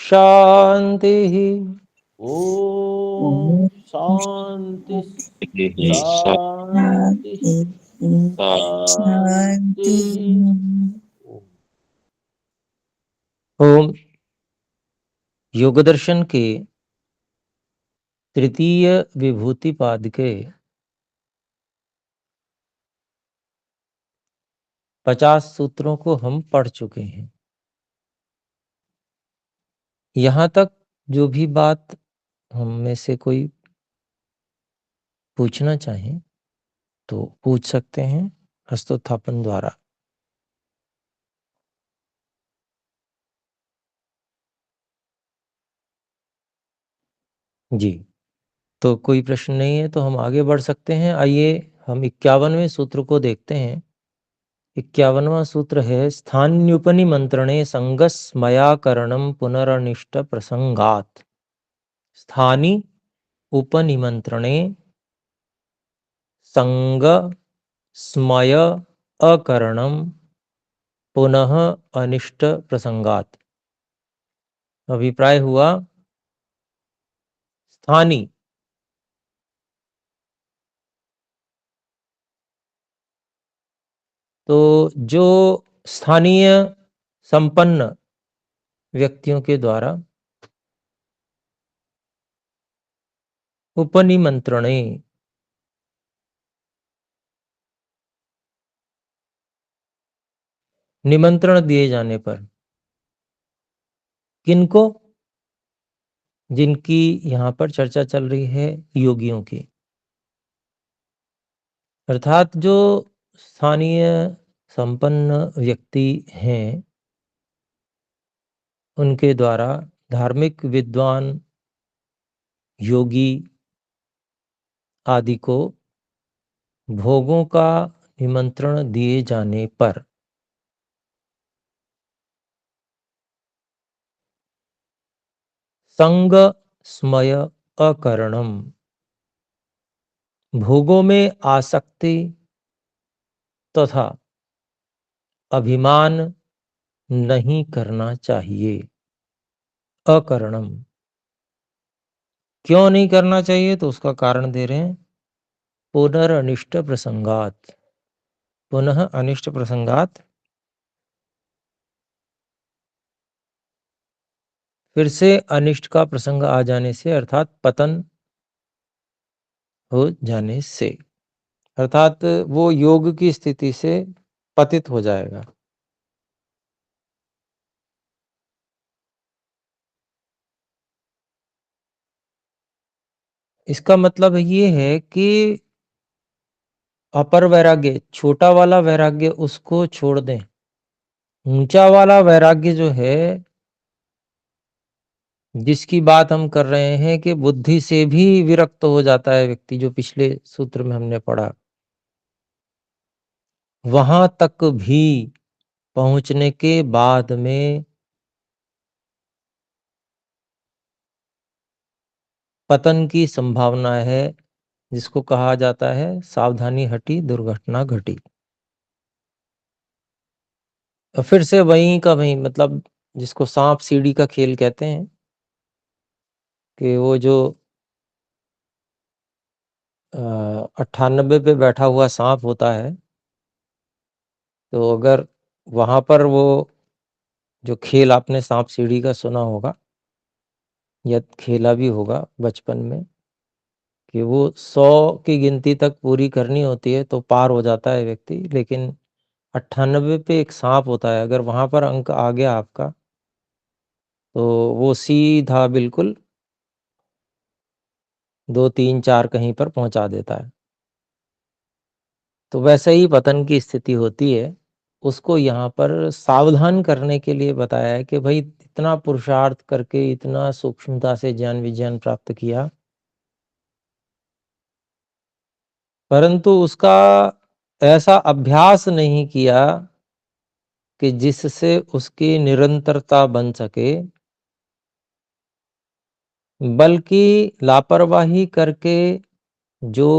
शांति। ओम शांति शांति शांति। ओम योग दर्शन के तृतीय विभूति पाद के 50 सूत्रों को हम पढ़ चुके हैं। यहाँ तक जो भी बात हम में से कोई पूछना चाहे तो पूछ सकते हैं हस्तोत्थापन द्वारा। जी, तो कोई प्रश्न नहीं है तो हम आगे बढ़ सकते हैं। आइए हम 51वें सूत्र को देखते हैं। 51वां सूत्र है स्थान्युपनिमंत्रणे संगस्मयाकरणम पुनरनिष्ट प्रसंगात। स्थानी उपनिमंत्रणे संग स्मय अकरणम पुनः अनिष्ट प्रसंगात। अभिप्राय हुआ स्थानी तो जो स्थानीय संपन्न व्यक्तियों के द्वारा उपनिमंत्रणे निमंत्रण दिए जाने पर किनको, जिनकी यहाँ पर चर्चा चल रही है योगियों की, अर्थात जो स्थानीय संपन्न व्यक्ति हैं उनके द्वारा धार्मिक विद्वान योगी आदि को भोगों का निमंत्रण दिए जाने पर संग स्मय अकरणम, भोगों में आसक्ति तथा अभिमान नहीं करना चाहिए। अकरणम क्यों नहीं करना चाहिए तो उसका कारण दे रहे हैं पुनरअनिष्ट प्रसंगात। पुनः अनिष्ट प्रसंगात फिर से अनिष्ट का प्रसंग आ जाने से अर्थात पतन हो जाने से, अर्थात वो योग की स्थिति से पतित हो जाएगा। इसका मतलब ये है कि अपर वैराग्य, छोटा वाला वैराग्य उसको छोड़ दें। ऊंचा वाला वैराग्य जो है, जिसकी बात हम कर रहे हैं कि बुद्धि से भी विरक्त हो जाता है व्यक्ति, जो पिछले सूत्र में हमने पढ़ा, वहां तक भी पहुंचने के बाद में पतन की संभावना है, जिसको कहा जाता है सावधानी हटी दुर्घटना घटी। और फिर से वहीं का वहीं, मतलब जिसको सांप सीढ़ी का खेल कहते हैं, कि वो जो 98 पे बैठा हुआ सांप होता है, तो अगर वहां पर वो जो खेल आपने सांप सीढ़ी का सुना होगा या खेला भी होगा बचपन में, कि वो 100 की गिनती तक पूरी करनी होती है तो पार हो जाता है व्यक्ति, लेकिन 98 पे एक सांप होता है, अगर वहां पर अंक आ गया आपका तो वो सीधा बिल्कुल 2 3 4 कहीं पर पहुंचा देता है। तो वैसे ही पतन की स्थिति होती है। उसको यहाँ पर सावधान करने के लिए बताया है कि भाई इतना पुरुषार्थ करके इतना सूक्ष्मता से ज्ञान विज्ञान प्राप्त किया, परंतु उसका ऐसा अभ्यास नहीं किया कि जिससे उसकी निरंतरता बन सके, बल्कि लापरवाही करके जो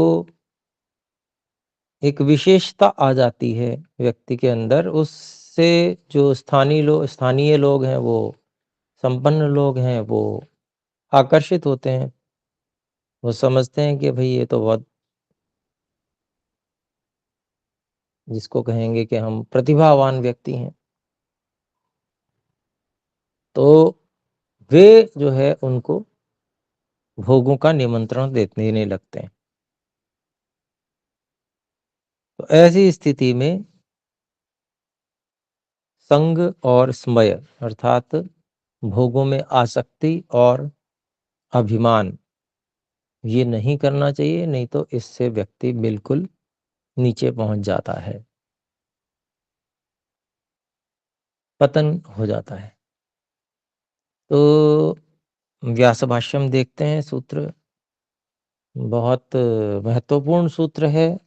एक विशेषता आ जाती है व्यक्ति के अंदर, उससे जो स्थानीय लोग हैं वो संपन्न लोग हैं वो आकर्षित होते हैं, वो समझते हैं कि भाई ये तो बहुत, जिसको कहेंगे कि हम प्रतिभावान व्यक्ति हैं, तो वे जो है उनको भोगों का निमंत्रण देने लगते हैं। तो ऐसी स्थिति में संग और स्मय अर्थात भोगों में आसक्ति और अभिमान, ये नहीं करना चाहिए, नहीं तो इससे व्यक्ति बिल्कुल नीचे पहुंच जाता है, पतन हो जाता है। तो व्यास भाष्यम देखते हैं, सूत्र बहुत महत्वपूर्ण सूत्र है।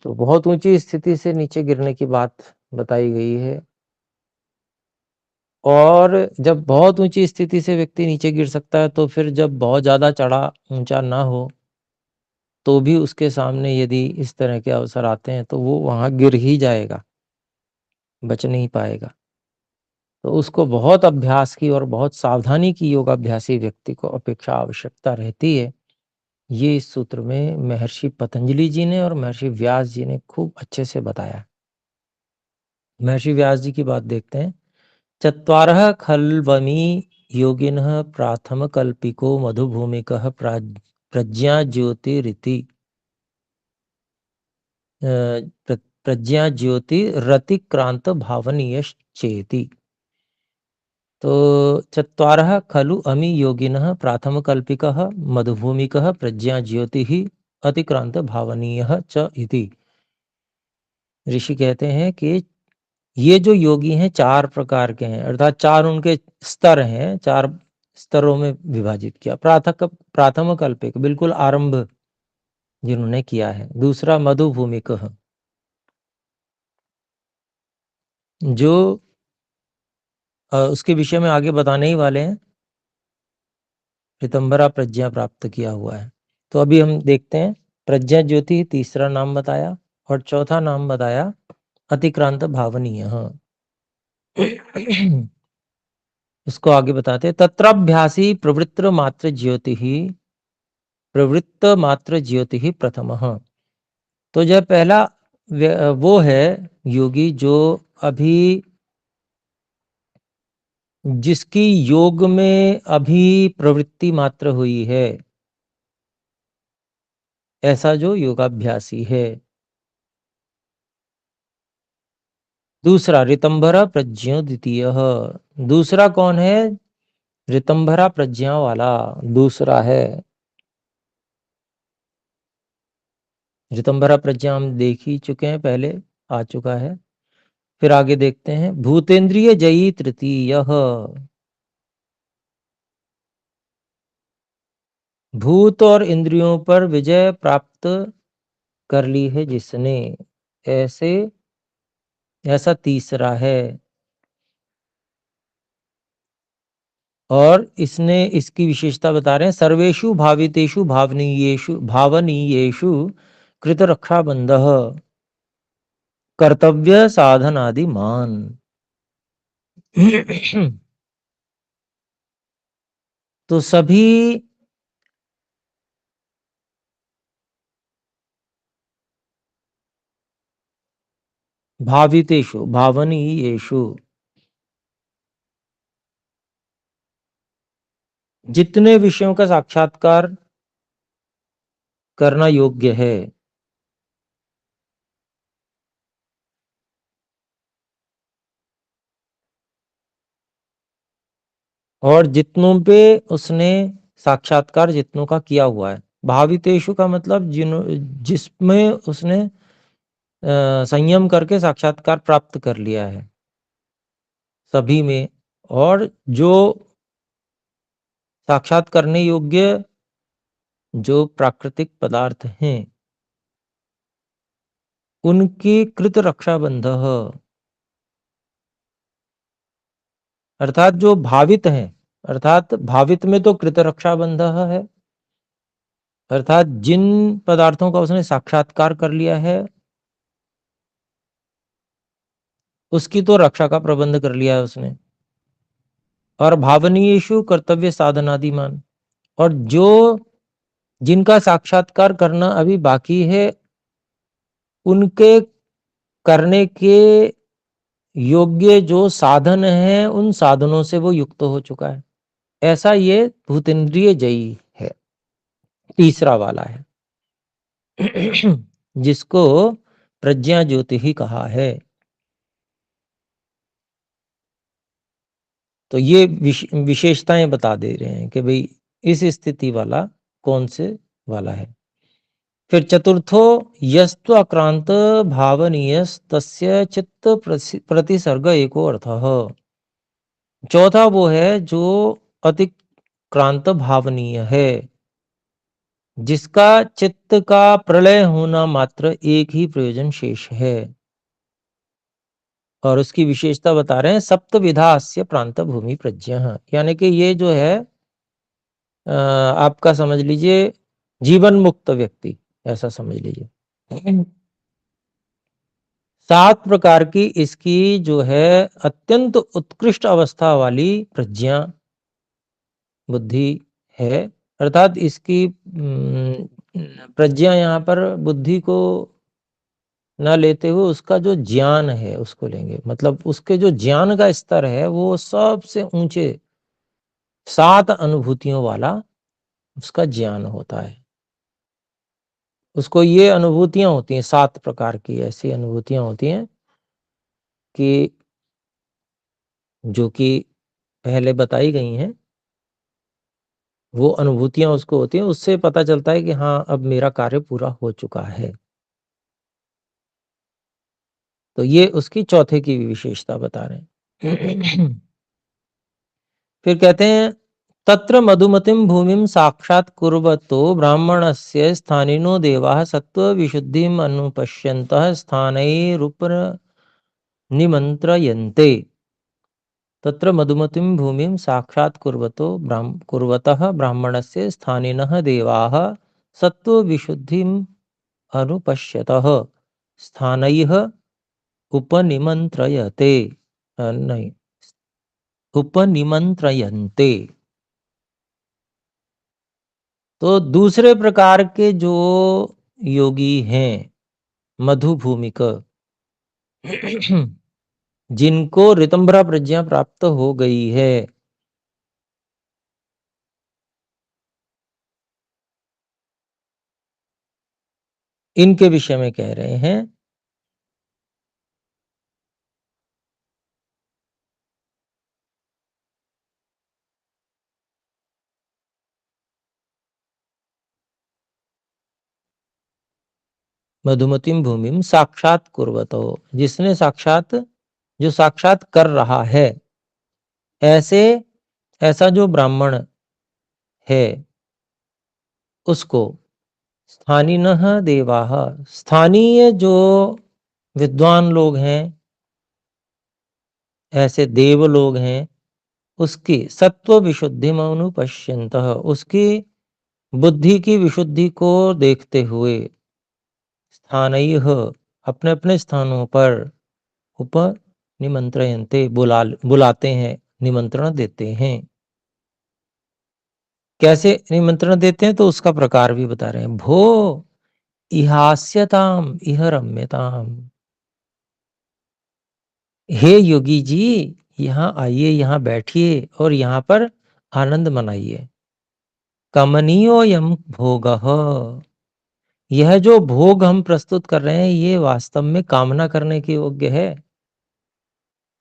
तो बहुत ऊंची स्थिति से नीचे गिरने की बात बताई गई है, और जब बहुत ऊंची स्थिति से व्यक्ति नीचे गिर सकता है, तो फिर जब बहुत ज्यादा चढ़ा ऊंचा ना हो तो भी उसके सामने यदि इस तरह के अवसर आते हैं तो वो वहां गिर ही जाएगा, बच नहीं पाएगा। तो उसको बहुत अभ्यास की और बहुत सावधानी की योगाभ्यासी व्यक्ति को अपेक्षा आवश्यकता रहती है। ये इस सूत्र में महर्षि पतंजलि जी ने और महर्षि व्यास जी ने खूब अच्छे से बताया। महर्षि व्यास जी की बात देखते हैं। चत्वारः खल्वमी योगिनः प्राथम कल्पिको मधुभूमिकः प्रज्ञा ज्योतिरिति प्रज्ञा ज्योति रतिक्रांत भावनीयश्चेति। तो चत्वारः खलु अमी योगिनः प्राथम कल्पिकः मधुभूमिकः प्रज्ञा ज्योतिः अतिक्रांत भावनीयः च इति। ऋषि कहते हैं कि ये जो योगी हैं 4 प्रकार के हैं, अर्थात 4 उनके स्तर हैं, 4 स्तरों में विभाजित किया। प्राथम कल्पिक बिल्कुल आरंभ जिन्होंने किया है। दूसरा मधुभूमिकः, जो उसके विषय में आगे बताने ही वाले हैं, ऋतंभरा प्रज्ञा प्राप्त किया हुआ है। तो अभी हम देखते हैं, प्रज्ञा ज्योति तीसरा नाम बताया, और चौथा नाम बताया अतिक्रांत भावनीय। इसको आगे बताते हैं। तत्राभ्यासी प्रवृत्त मात्र ज्योति ही प्रथम। तो जब पहला वो है योगी जो अभी, जिसकी योग में अभी प्रवृत्ति मात्र हुई है, ऐसा जो योगाभ्यासी है। दूसरा ऋतंभरा प्रज्ञो द्वितीय। दूसरा कौन है? ऋतंभरा प्रज्ञा वाला दूसरा है। ऋतंभरा प्रज्ञा हम देख ही चुके हैं, पहले आ चुका है। फिर आगे देखते हैं, भूतेंद्रिय जयी तृतीय। भूत और इंद्रियों पर विजय प्राप्त कर ली है जिसने, ऐसे ऐसा तीसरा है। और इसने इसकी विशेषता बता रहे हैं, सर्वेषु भावितेषु भावनीयेषु कृत रक्षा बंध कर्तव्य साधनादि मान। तो सभी भावितेषु भावनीयेषु, जितने विषयों का साक्षात्कार करना योग्य है, और जितनों पे उसने साक्षात्कार जितनों का किया हुआ है। भावितेषु का मतलब जिसमें उसने संयम करके साक्षात्कार प्राप्त कर लिया है, सभी में। और जो साक्षात करने योग्य जो प्राकृतिक पदार्थ हैं, उनकी कृत रक्षा बंध, अर्थात जो भावित हैं, अर्थात भावित में तो कृत रक्षा बंध है, अर्थात जिन पदार्थों का उसने साक्षात्कार कर लिया है, उसकी तो रक्षा का प्रबंध कर लिया है उसने। और भावनीयेषु कर्तव्य साधनादिमान, और जो जिनका साक्षात्कार करना अभी बाकी है उनके करने के योग्य जो साधन हैं उन साधनों से वो युक्त हो चुका है। ऐसा ये भूतेंद्रिय जयी है, तीसरा वाला है जिसको प्रज्ञा ज्योति ही कहा है। तो ये विशेषताएं बता दे रहे हैं कि भाई इस स्थिति वाला कौन से वाला है। फिर चतुर्थो यस्तु अक्रांत भावनीय तस्य चित्त प्रतिसर्ग एको अर्थः। चौथा वो है जो अतिक्रांत भावनीय है, जिसका चित्त का प्रलय होना मात्र एक ही प्रयोजन शेष है। और उसकी विशेषता बता रहे हैं सप्त विधा अस्य प्रांत भूमि प्रज्ञ, यानी कि ये जो है आपका समझ लीजिए जीवन मुक्त व्यक्ति, ऐसा समझ लीजिए। 7 प्रकार की इसकी जो है अत्यंत उत्कृष्ट अवस्था वाली प्रज्ञा बुद्धि है। अर्थात इसकी प्रज्ञा यहाँ पर बुद्धि को न लेते हुए उसका जो ज्ञान है उसको लेंगे, मतलब उसके जो ज्ञान का स्तर है वो सबसे ऊंचे 7 अनुभूतियों वाला उसका ज्ञान होता है। उसको ये अनुभूतियां होती हैं, 7 प्रकार की ऐसी अनुभूतियां होती हैं कि जो कि पहले बताई गई हैं। वो अनुभूतियां उसको होती हैं, उससे पता चलता है कि हाँ अब मेरा कार्य पूरा हो चुका है। तो ये उसकी चौथे की विशेषता बता रहे हैं। फिर कहते हैं तत्र मधुमतिम भूमिम साक्षात कुर्वतो ब्राह्मणस्य स्थानिनो देवाः सत्व विशुद्धिम अनुपश्यन्तः स्थानैरुप निमंत्रयन्ते। तत्र मधुमतिम भूमिम साक्षात कुर्वतः ब्राह्मणस्य स्थानिनः देवाः सत्व विशुद्धिम अनुपश्यतः स्थानैः उपनिमंत्रयते, नहीं, उपनिमंत्रयन्ते। तो दूसरे प्रकार के जो योगी हैं मधुभूमिक, जिनको ऋतंभरा प्रज्ञा प्राप्त हो गई है, इनके विषय में कह रहे हैं। मधुमतिम भूमिम साक्षात कुर्वतो, जिसने साक्षात, जो साक्षात कर रहा है, ऐसे ऐसा जो ब्राह्मण है उसको स्थानीनः देवाः, स्थानीय जो विद्वान लोग हैं, ऐसे देव लोग हैं, उसकी सत्व विशुद्धि अनुपश्यन्तः, उसकी बुद्धि की विशुद्धि को देखते हुए स्थानैः, अपने अपने स्थानों पर, उप निमंत्रयन्ते, बुलाते हैं, निमंत्रण देते हैं। कैसे निमंत्रण देते हैं तो उसका प्रकार भी बता रहे हैं। भो इहास्यताम इह रम्यताम, हे योगी जी यहाँ आइए, यहाँ बैठिए और यहाँ पर आनंद मनाइए। कमनीयोऽयं भोगः, यह जो भोग हम प्रस्तुत कर रहे हैं ये वास्तव में कामना करने के योग्य है।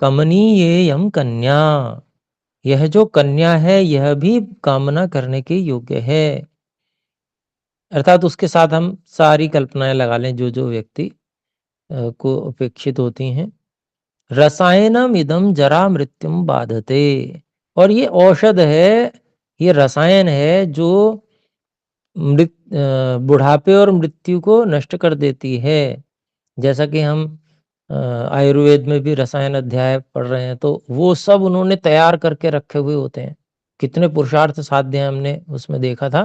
कमनीयेयं कन्या, यह जो कन्या है यह भी कामना करने के योग्य है। अर्थात उसके साथ हम सारी कल्पनाएं लगा लें जो जो व्यक्ति को अपेक्षित होती हैं। रसायनम इदम जरा मृत्युम बाधते, और ये औषध है, ये रसायन है जो बुढ़ापे और मृत्यु को नष्ट कर देती है। जैसा कि हम आयुर्वेद में भी रसायन अध्याय पढ़ रहे हैं तो वो सब उन्होंने तैयार करके रखे हुए होते हैं। कितने पुरुषार्थ साध्य हैं हमने उसमें देखा था।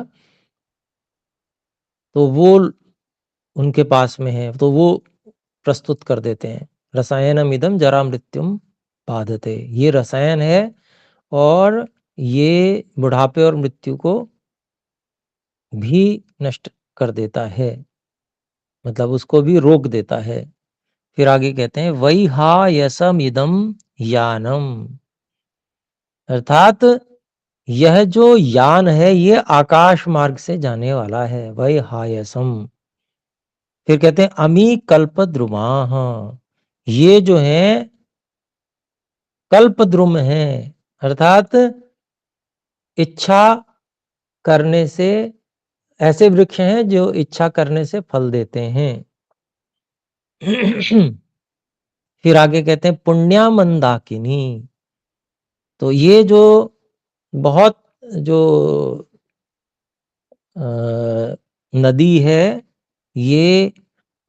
तो वो उनके पास में है तो वो प्रस्तुत कर देते हैं रसायनमिदं जरा मृत्युम बाधते। ये रसायन है और ये बुढ़ापे और मृत्यु को भी नष्ट कर देता है, मतलब उसको भी रोक देता है। फिर आगे कहते हैं वही हा यसम इदम यानम, अर्थात यह जो यान है ये आकाश मार्ग से जाने वाला है, वही हायसम। फिर कहते हैं अमी कल्पद्रुमाः, ये जो है कल्पद्रुम है, अर्थात इच्छा करने से, ऐसे वृक्ष हैं जो इच्छा करने से फल देते हैं। फिर आगे कहते हैं पुण्या मंदाकिनी, तो ये जो बहुत जो नदी है ये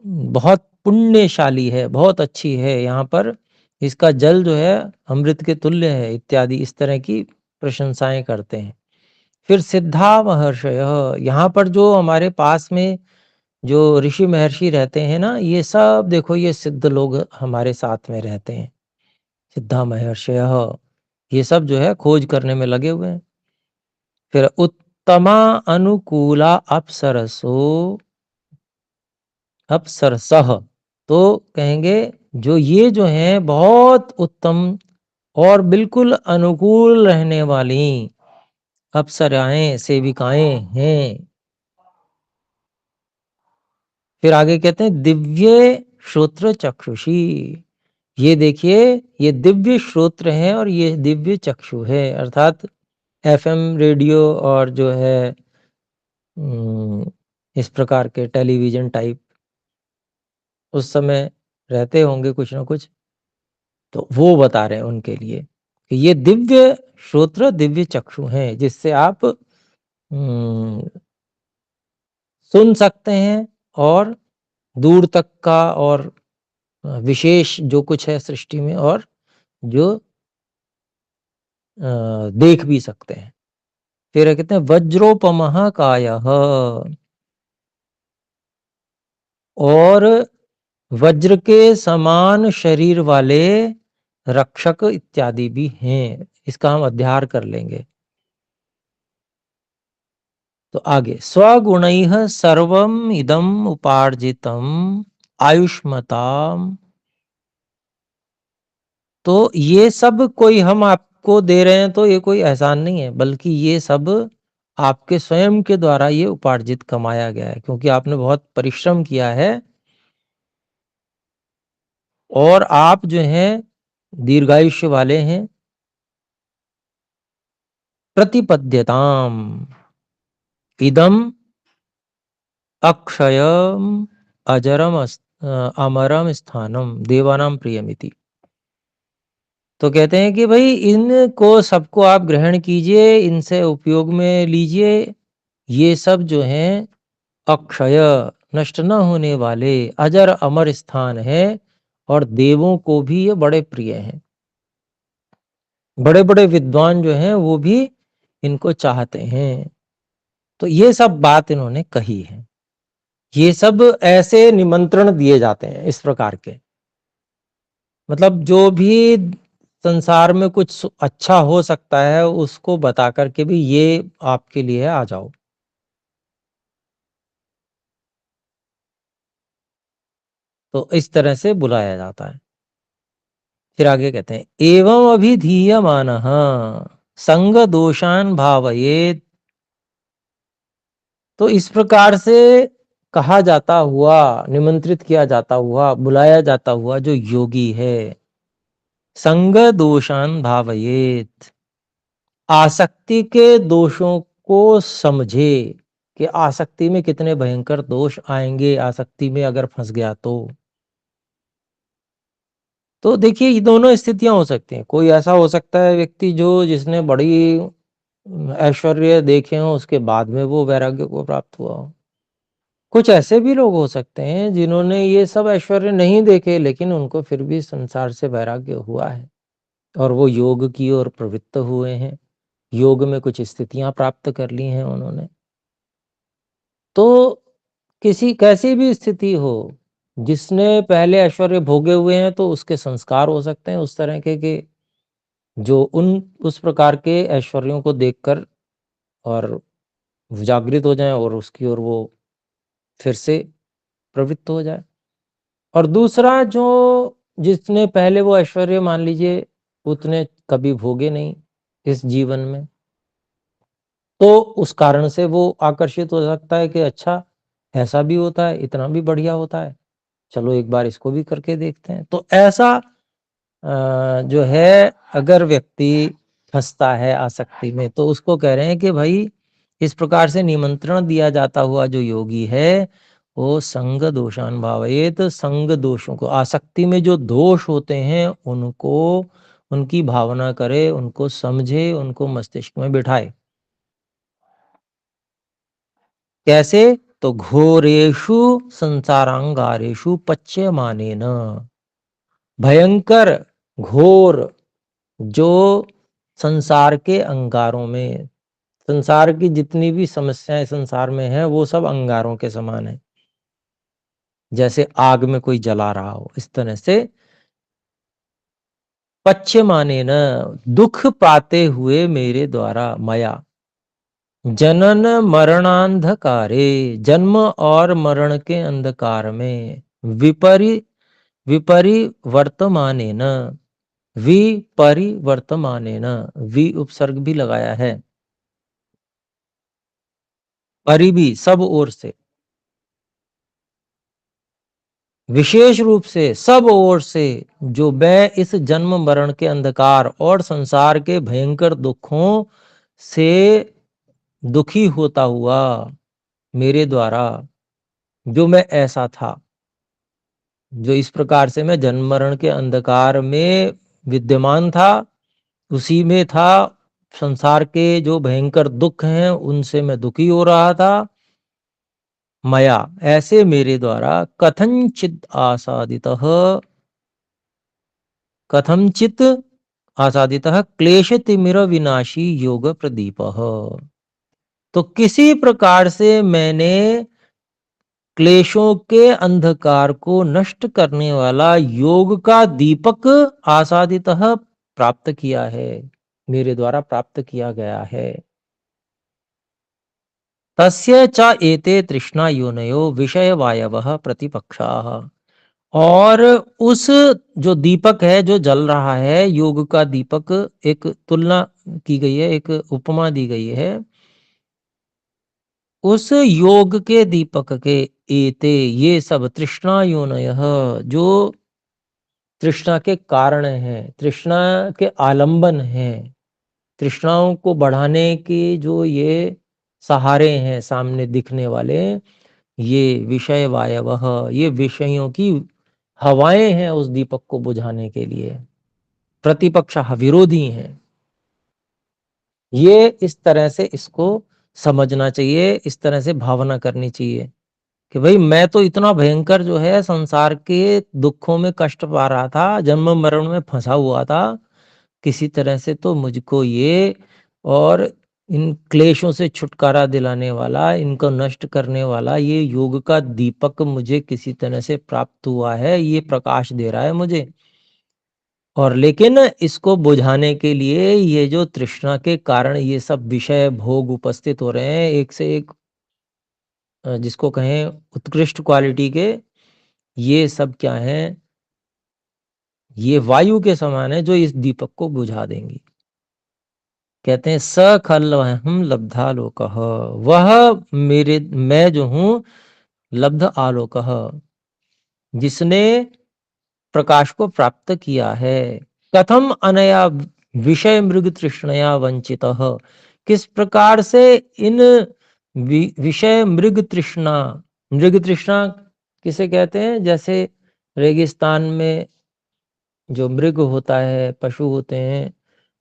बहुत पुण्यशाली है, बहुत अच्छी है, यहाँ पर इसका जल जो है अमृत के तुल्य है, इत्यादि इस तरह की प्रशंसाएं करते हैं। फिर सिद्धा महर्षय, यहाँ पर जो हमारे पास में जो ऋषि महर्षि रहते हैं ना, ये सब देखो ये सिद्ध लोग हमारे साथ में रहते हैं। सिद्धा महर्षय, ये सब जो है खोज करने में लगे हुए हैं। फिर उत्तमा अनुकूला अप्सरसो अप्सरसः, तो कहेंगे जो ये जो है बहुत उत्तम और बिल्कुल अनुकूल रहने वाली अप्सराएं, सेविकाएं हैं। फिर आगे कहते हैं दिव्य श्रोत्र चक्षुषी, ये देखिए ये दिव्य श्रोत्र है और ये दिव्य चक्षु है, अर्थात एफएम रेडियो और जो है इस प्रकार के टेलीविजन टाइप उस समय रहते होंगे कुछ ना कुछ, तो वो बता रहे हैं उनके लिए कि ये दिव्य श्रोत्र दिव्य चक्षु हैं जिससे आप सुन सकते हैं और दूर तक का और विशेष जो कुछ है सृष्टि में और जो देख भी सकते हैं। फिर कहते हैं वज्रोपमः कायः, और वज्र के समान शरीर वाले रक्षक इत्यादि भी हैं, इसका हम अध्याय कर लेंगे। तो आगे स्वगुणैः सर्वम इदम उपार्जितम आयुष्मताम, तो ये सब कोई हम आपको दे रहे हैं तो ये कोई एहसान नहीं है, बल्कि ये सब आपके स्वयं के द्वारा ये उपार्जित कमाया गया है, क्योंकि आपने बहुत परिश्रम किया है और आप जो हैं दीर्घायुष्य वाले हैं। प्रतिपद्यताम इदम अक्षयम अजरम अमरम स्थानम देवानाम प्रियमिति, तो कहते हैं कि भाई इनको सबको आप ग्रहण कीजिए, इनसे उपयोग में लीजिए, ये सब जो हैं अक्षय, नष्ट न होने वाले, अजर अमर स्थान है और देवों को भी ये बड़े प्रिय हैं। बड़े बड़े विद्वान जो हैं वो भी इनको चाहते हैं। तो ये सब बात इन्होंने कही है, ये सब ऐसे निमंत्रण दिए जाते हैं इस प्रकार के, मतलब जो भी संसार में कुछ अच्छा हो सकता है उसको बता करके भी ये आपके लिए आ जाओ। तो इस तरह से बुलाया जाता है। फिर आगे कहते हैं एवं अभिधीयमानः संग दोषान भावयेत, तो इस प्रकार से कहा जाता हुआ, निमंत्रित किया जाता हुआ, बुलाया जाता हुआ जो योगी है, संग दोषान भावयेत, आसक्ति के दोषों को समझे कि आसक्ति में कितने भयंकर दोष आएंगे, आसक्ति में अगर फंस गया तो देखिए ये दोनों स्थितियां हो सकती हैं। कोई ऐसा हो सकता है व्यक्ति जो जिसने बड़ी ऐश्वर्य देखे हो उसके बाद में वो वैराग्य को प्राप्त हुआ हो। कुछ ऐसे भी लोग हो सकते हैं जिन्होंने ये सब ऐश्वर्य नहीं देखे लेकिन उनको फिर भी संसार से वैराग्य हुआ है और वो योग की ओर प्रवृत्त हुए हैं, योग में कुछ स्थितियां प्राप्त कर ली हैं उन्होंने। तो किसी कैसी भी स्थिति हो, जिसने पहले ऐश्वर्य भोगे हुए हैं तो उसके संस्कार हो सकते हैं उस तरह के जो उस प्रकार के ऐश्वर्यों को देखकर और जागृत हो जाएं और उसकी ओर वो फिर से प्रवृत्त हो जाए। और दूसरा, जो जिसने पहले वो ऐश्वर्य मान लीजिए उतने कभी भोगे नहीं इस जीवन में, तो उस कारण से वो आकर्षित हो सकता है कि अच्छा ऐसा भी होता है, इतना भी बढ़िया होता है, चलो एक बार इसको भी करके देखते हैं। तो ऐसा जो है, अगर व्यक्ति फंसता है आसक्ति में, तो उसको कह रहे हैं कि भाई इस प्रकार से निमंत्रण दिया जाता हुआ जो योगी है वो संग दोषान भावयेत, संग दोषों को, आसक्ति में जो दोष होते हैं उनको, उनकी भावना करे, उनको समझे, उनको मस्तिष्क में बिठाए। कैसे? तो घोरेशु संसारांगारेशु पच्यमानेन, भयंकर घोर जो संसार के अंगारों में, संसार की जितनी भी समस्याएं संसार में हैं वो सब अंगारों के समान है, जैसे आग में कोई जला रहा हो, इस तरह से पच्यमानेन, दुख पाते हुए मेरे द्वारा, मया, जनन मरणांधकारे, जन्म और मरण के अंधकार में, विपरिवर्तमानेन, विपरिवर्तमानेन, वि उपसर्ग भी लगाया है, परि भी, सब ओर से, विशेष रूप से सब ओर से, जो मैं इस जन्म मरण के अंधकार और संसार के भयंकर दुखों से दुखी होता हुआ मेरे द्वारा, जो मैं ऐसा था, जो इस प्रकार से मैं जन्म मरण के अंधकार में विद्यमान था, उसी में था, संसार के जो भयंकर दुख हैं उनसे मैं दुखी हो रहा था, मया, ऐसे मेरे द्वारा, कथंचित आसादितः, कथंचित आसादितः क्लेश तिमिर विनाशी योग प्रदीपः, तो किसी प्रकार से मैंने क्लेशों के अंधकार को नष्ट करने वाला योग का दीपक आसादितः प्राप्त किया है, मेरे द्वारा प्राप्त किया गया है। तस्य च एते तृष्णा योनयो विषय वायवः प्रतिपक्षाः, और उस जो दीपक है जो जल रहा है, योग का दीपक, एक तुलना की गई है, एक उपमा दी गई है, उस योग के दीपक के, एते, ये सब, तृष्णा योनयः, जो तृष्णा के कारण हैं, तृष्णा के आलंबन हैं, तृष्णाओं को बढ़ाने के जो ये सहारे हैं सामने दिखने वाले, ये विषय वायवः, ये विषयों की हवाएं हैं उस दीपक को बुझाने के लिए, प्रतिपक्ष, विरोधी हैं। ये इस तरह से इसको समझना चाहिए, इस तरह से भावना करनी चाहिए कि भाई मैं तो इतना भयंकर जो है संसार के दुखों में कष्ट पा रहा था, जन्म मरण में फंसा हुआ था, किसी तरह से तो मुझको ये, और इन क्लेशों से छुटकारा दिलाने वाला, इनको नष्ट करने वाला ये योग का दीपक मुझे किसी तरह से प्राप्त हुआ है, ये प्रकाश दे रहा है मुझे। और लेकिन इसको बुझाने के लिए ये जो तृष्णा के कारण ये सब विषय भोग उपस्थित हो रहे हैं, एक से एक, जिसको कहें उत्कृष्ट क्वालिटी के, ये सब क्या है, ये वायु के समान है जो इस दीपक को बुझा देंगी। कहते हैं स खल हम लब्धा लोकः, वह मेरे, मैं जो हूं, लब्ध आलोकः, जिसने प्रकाश को प्राप्त किया है। कथम अनया विषय मृग तृष्णया वंचितः, किस प्रकार से इन विषय मृग तृष्णा, मृग तृष्णा किसे कहते हैं? जैसे रेगिस्तान में जो मृग होता है, पशु होते हैं,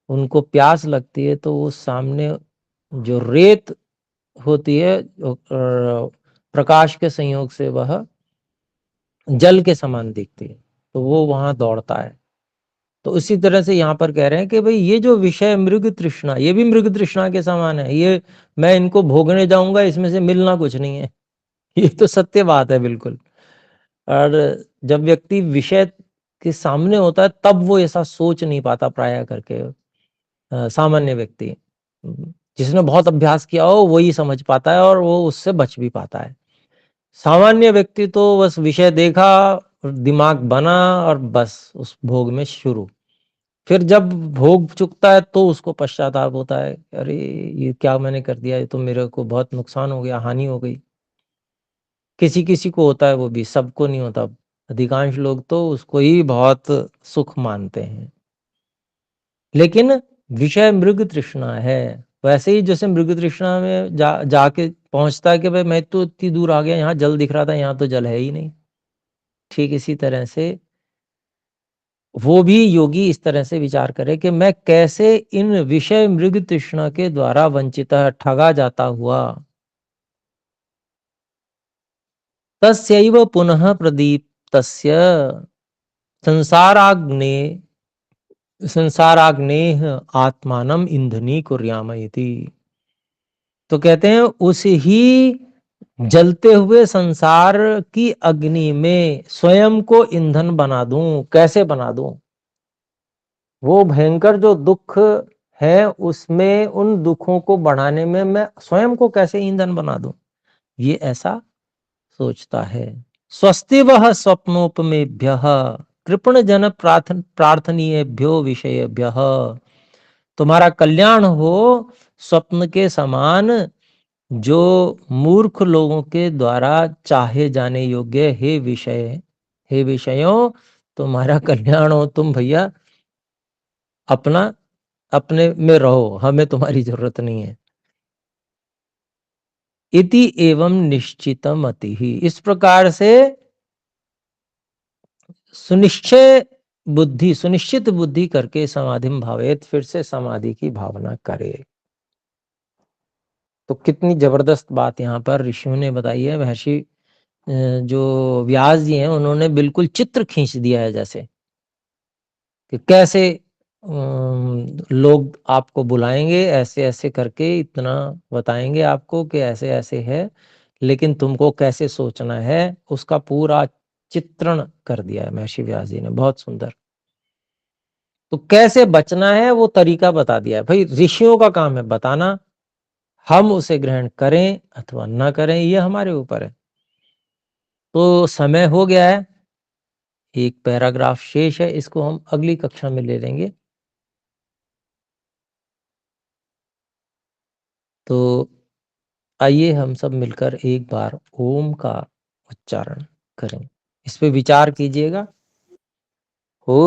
उनको प्यास लगती है तो वो सामने जो रेत होती है, प्रकाश के संयोग से वह जल के समान दिखती है, तो वो वहां दौड़ता है। तो उसी तरह से यहाँ पर कह रहे हैं कि भाई ये जो विषय मृग तृष्णा, ये भी मृग तृष्णा के समान है, ये मैं इनको भोगने जाऊंगा, इसमें से मिलना कुछ नहीं है। ये तो सत्य बात है बिल्कुल। और जब व्यक्ति विषय के सामने होता है तब वो ऐसा सोच नहीं पाता प्राय करके। सामान्य व्यक्ति जिसने बहुत अभ्यास किया हो वही समझ पाता है और वो उससे बच भी पाता है। सामान्य व्यक्ति तो बस विषय देखा, दिमाग बना और बस उस भोग में शुरू। फिर जब भोग चुकता है तो उसको पश्चाताप होता है, अरे ये क्या मैंने कर दिया, ये तो मेरे को बहुत नुकसान हो गया, हानि हो गई। किसी किसी को होता है, वो भी सबको नहीं होता। अधिकांश लोग तो उसको ही बहुत सुख मानते हैं। लेकिन विषय मृग तृष्णा है। वैसे ही जैसे मृग तृष्णा में जाके पहुंचता है कि भाई मैं तो इतनी दूर आ गया, यहाँ जल दिख रहा था, यहाँ तो जल है ही नहीं। ठीक इसी तरह से वो भी योगी इस तरह से विचार करे कि मैं कैसे इन विषय मृग तृष्णा के द्वारा वंचित ठगा जाता हुआ तस्यैव पुनः प्रदीप्तस्य संसाराग्ने संसाराग्नेह आत्मानम ईंधनी कुर्याम इति। तो कहते हैं उस ही जलते हुए संसार की अग्नि में स्वयं को ईंधन बना दूं। कैसे बना दूं? वो भयंकर जो दुख है उसमें उन दुखों को बढ़ाने में मैं स्वयं को कैसे ईंधन बना दूं, ये ऐसा सोचता है। स्वस्ति वह स्वप्नोपमेभ्य कृपण जन प्रार्थनीयभ्यो विषयभ्य। तुम्हारा कल्याण हो स्वप्न के समान, जो मूर्ख लोगों के द्वारा चाहे जाने योग्य हे विषयों तुम्हारा कल्याण हो। तुम भैया अपना अपने में रहो, हमें तुम्हारी जरूरत नहीं है। इति एवं निश्चितम अति ही, इस प्रकार से सुनिश्चित बुद्धि करके समाधि भावेत, फिर से समाधि की भावना करे। तो कितनी जबरदस्त बात यहाँ पर ऋषियों ने बताई है। महर्षि जो व्यास जी हैं उन्होंने बिल्कुल चित्र खींच दिया है, जैसे कि कैसे लोग आपको बुलाएंगे, ऐसे ऐसे करके इतना बताएंगे आपको कि ऐसे ऐसे है, लेकिन तुमको कैसे सोचना है उसका पूरा चित्रण कर दिया है महर्षि व्यास जी ने, बहुत सुंदर। तो कैसे बचना है वो तरीका बता दिया है। भाई ऋषियों का काम है बताना, हम उसे ग्रहण करें अथवा ना करें ये हमारे ऊपर है। तो समय हो गया है, एक पैराग्राफ शेष है, इसको हम अगली कक्षा में ले लेंगे। तो आइए हम सब मिलकर एक बार ओम का उच्चारण करें, इस पे विचार कीजिएगा। ओ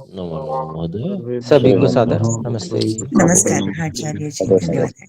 नमो नमो महोदय। सभी को सादर नमस्ते। नमस्कार आचार्य जी, धन्यवाद।